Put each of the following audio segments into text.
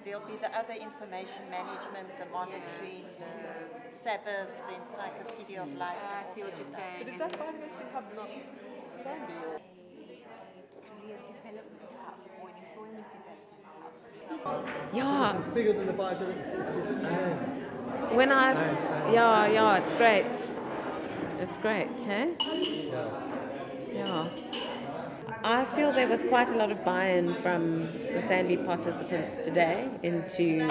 There'll be the other information management, the monitoring, the Sabbath, the Encyclopedia of Life. I see what you're saying. But is that Biodiversity Hub not SANBI or? Career development hub or an employment development hub? Yeah. It's bigger than the biodiversity. When I've, yeah, it's great. It's great, eh? Yeah. I feel there was quite a lot of buy-in from the SANBI participants today into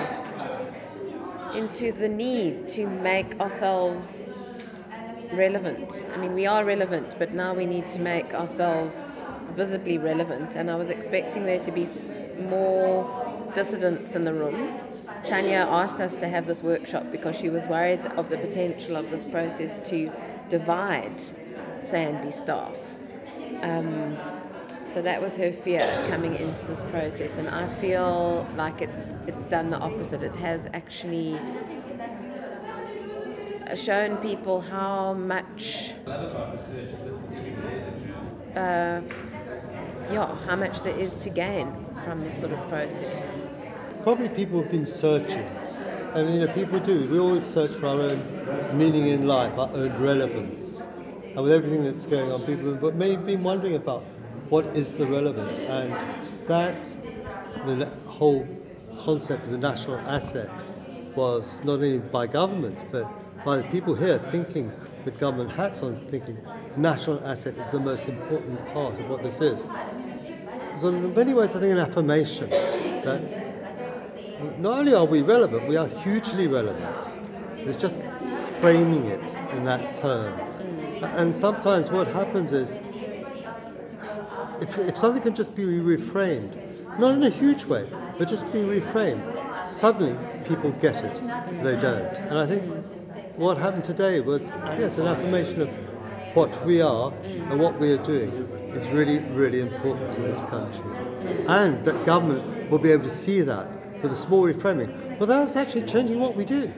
the need to make ourselves relevant. I mean, we are relevant, but now we need to make ourselves visibly relevant. And I was expecting there to be more dissidents in the room. Tanya asked us to have this workshop because she was worried of the potential of this process to divide SANBI staff. So that was her fear coming into this process, and I feel like it's done the opposite. It has actually shown people how much how much there is to gain from this sort of process. Probably people have been searching, and people do. We always search for our own meaning in life, our own relevance, and with everything that's going on, people have maybe been wondering about what is the relevance, and that the whole concept of the national asset was not only by government, but by the people here thinking with government hats on, thinking national asset is the most important part of what this is. So in many ways, I think an affirmation that not only are we relevant, we are hugely relevant. It's just framing it in that terms. And sometimes what happens is, if something can just be reframed, not in a huge way, but just be reframed, suddenly people get it. They don't. And I think what happened today was, yes, an affirmation of what we are and what we are doing is really, really important in this country. And that government will be able to see that with a small reframing. Well, that's actually changing what we do.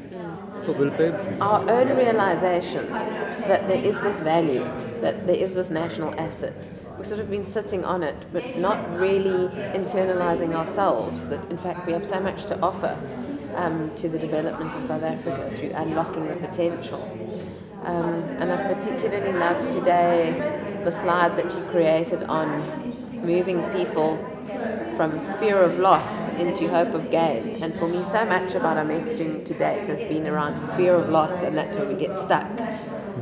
But we'll be able to do. Our own realization that there is this value, that there is this national asset. We've sort of been sitting on it, but not really internalizing ourselves, that in fact we have so much to offer to the development of South Africa through unlocking the potential. And I particularly loved today the slide that you created on moving people from fear of loss into hope of gain. And for me, so much about our messaging to date has been around fear of loss, and that's where we get stuck.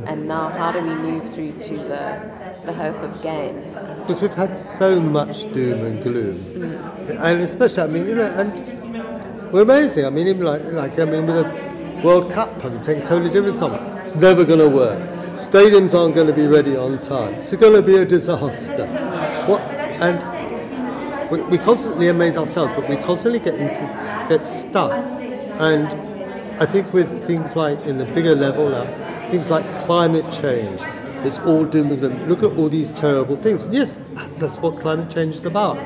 And now how do we move through to the hope of gain? Because we've had so much doom and gloom. And especially, I mean, and we're amazing. I mean, even like with the World Cup, and take a totally different example. It's never going to work. Stadiums aren't going to be ready on time. It's going to be a disaster. And we constantly amaze ourselves, but we constantly get stuck. And I think with things like, in the bigger level now, things like climate change, it's all doom and gloom. Look at all these terrible things. And yes, that's what climate change is about.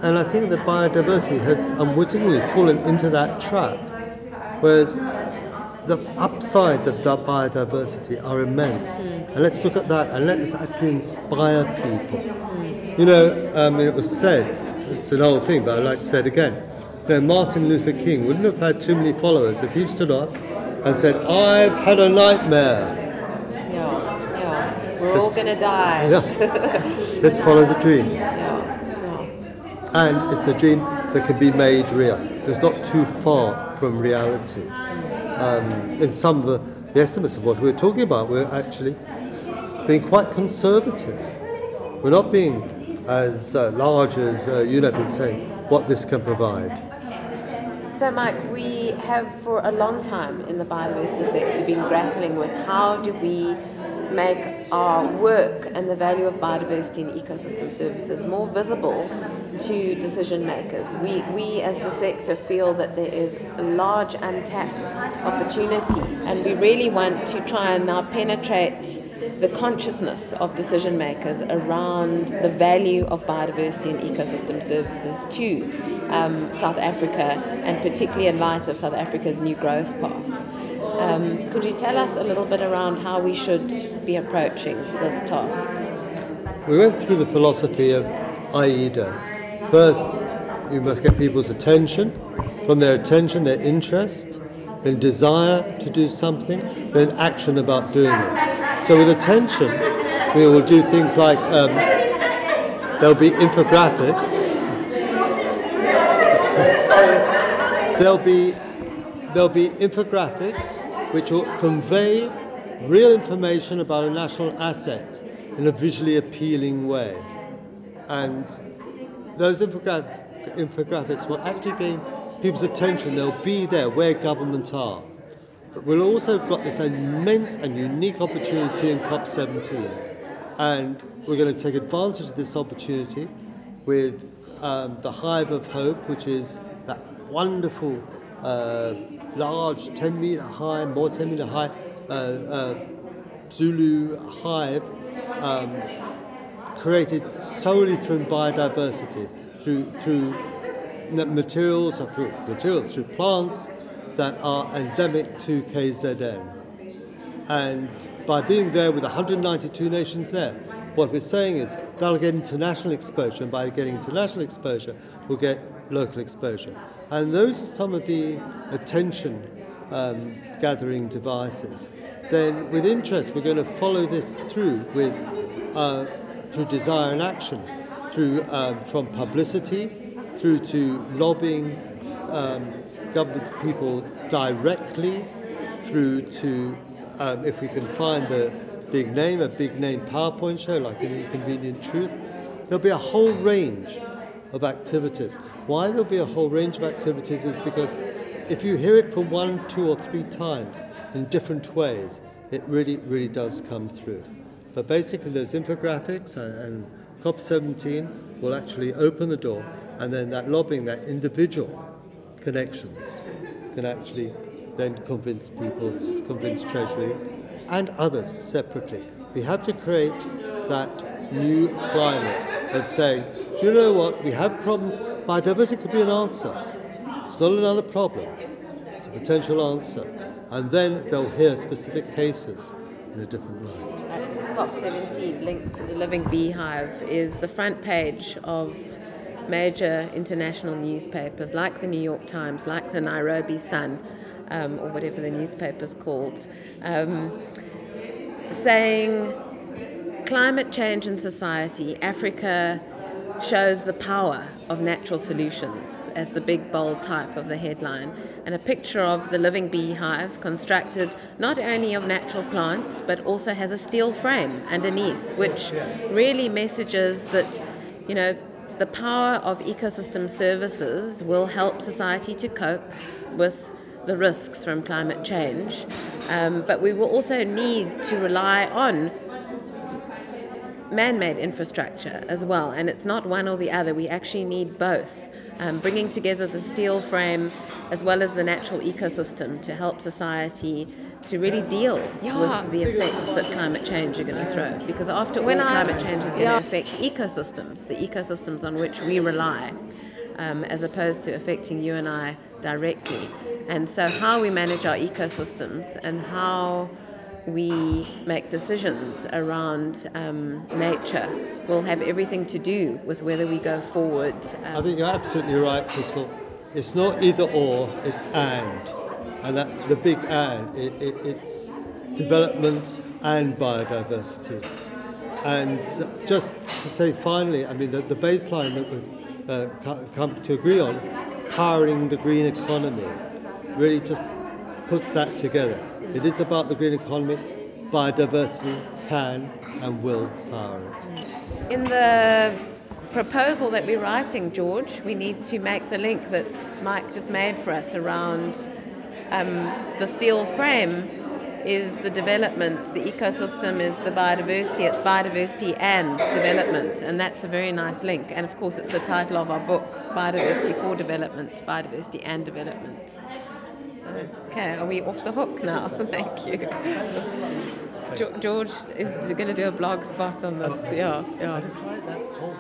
And I think that biodiversity has unwittingly fallen into that trap, whereas the upsides of biodiversity are immense. And let's look at that, and let's actually inspire people. It was said, it's an old thing, but I'd like to say it again. Martin Luther King wouldn't have had too many followers if he stood up and said, "I've had a nightmare." Yeah. We're all going to die. Yeah. Let's follow the dream. And it's a dream that can be made real. It's not too far from reality. In some of the estimates of what we're talking about, we're actually being quite conservative. We're not being as large as you've been saying what this can provide. So Mike, we have for a long time in the biodiversity sector been grappling with how do we make our work and the value of biodiversity and ecosystem services more visible to decision makers. We as the sector feel that there is a large untapped opportunity, and we really want to try and now penetrate the consciousness of decision makers around the value of biodiversity and ecosystem services to South Africa, and particularly in light of South Africa's new growth path. Could you tell us a little bit around how we should be approaching this task? We went through the philosophy of AIDA. First, you must get people's attention. From their attention, their interest, then desire to do something, then action about doing it. So with attention, we will do things like there'll be infographics. There'll be infographics which will convey real information about a national asset in a visually appealing way. And those infographics will actually gain people's attention. They'll be there where governments are. But we'll also have got this immense and unique opportunity in COP17. And we're going to take advantage of this opportunity with the Hive of Hope, which is that wonderful, large, 10-meter high, more 10-meter high Zulu hive, created solely through biodiversity, through materials, through plants that are endemic to KZN. And by being there with 192 nations there, what we're saying is that'll get international exposure, and by getting international exposure, we'll get local exposure. And those are some of the attention gathering devices. Then with interest, we're going to follow this through with through desire and action, through from publicity through to lobbying government people directly, through to if we can find a big name PowerPoint show like in Inconvenient Truth. There'll be a whole range of activities. Why there'll be a whole range of activities is because if you hear it from 1, 2 or 3 times in different ways, it really does come through. But basically those infographics and COP17 will actually open the door, and then that lobbying, that individual connections can actually then convince people, convince Treasury and others separately. We have to create that new climate of saying, do you know what, we have problems, biodiversity could be an answer. It's not another problem, it's a potential answer. And then they'll hear specific cases in a different way. COP17, linked to the Living Beehive, is the front page of major international newspapers like the New York Times, like the Nairobi Sun, or whatever the newspaper's called, saying climate change in society, Africa shows the power of natural solutions as the big bold type of the headline, and a picture of the living beehive constructed not only of natural plants but also has a steel frame underneath, which really messages that, you know, the power of ecosystem services will help society to cope with the risks from climate change, but we will also need to rely on man-made infrastructure as well, and it's not one or the other. We actually need both, bringing together the steel frame as well as the natural ecosystem to help society to really deal with the effects that climate change are going to throw, because after all, climate change is going to affect ecosystems, the ecosystems on which we rely, as opposed to affecting you and I directly. And so how we manage our ecosystems and how we make decisions around nature will have everything to do with whether we go forward. I think you're absolutely right, Kristal. It's not either or, it's and that the big and. It's development and biodiversity. And just to say finally, I mean, the baseline that we've come to agree on, powering the green economy, really just puts that together. It is about the green economy. Biodiversity can and will power it. In the proposal that we're writing, George, we need to make the link that Mike just made for us around the steel frame is the development, the ecosystem is the biodiversity, it's biodiversity and development, and that's a very nice link. And of course it's the title of our book, Biodiversity for Development, Biodiversity and Development. Okay, are we off the hook now? Thank you. George is going to do a blog spot on this. Yeah. I just like that whole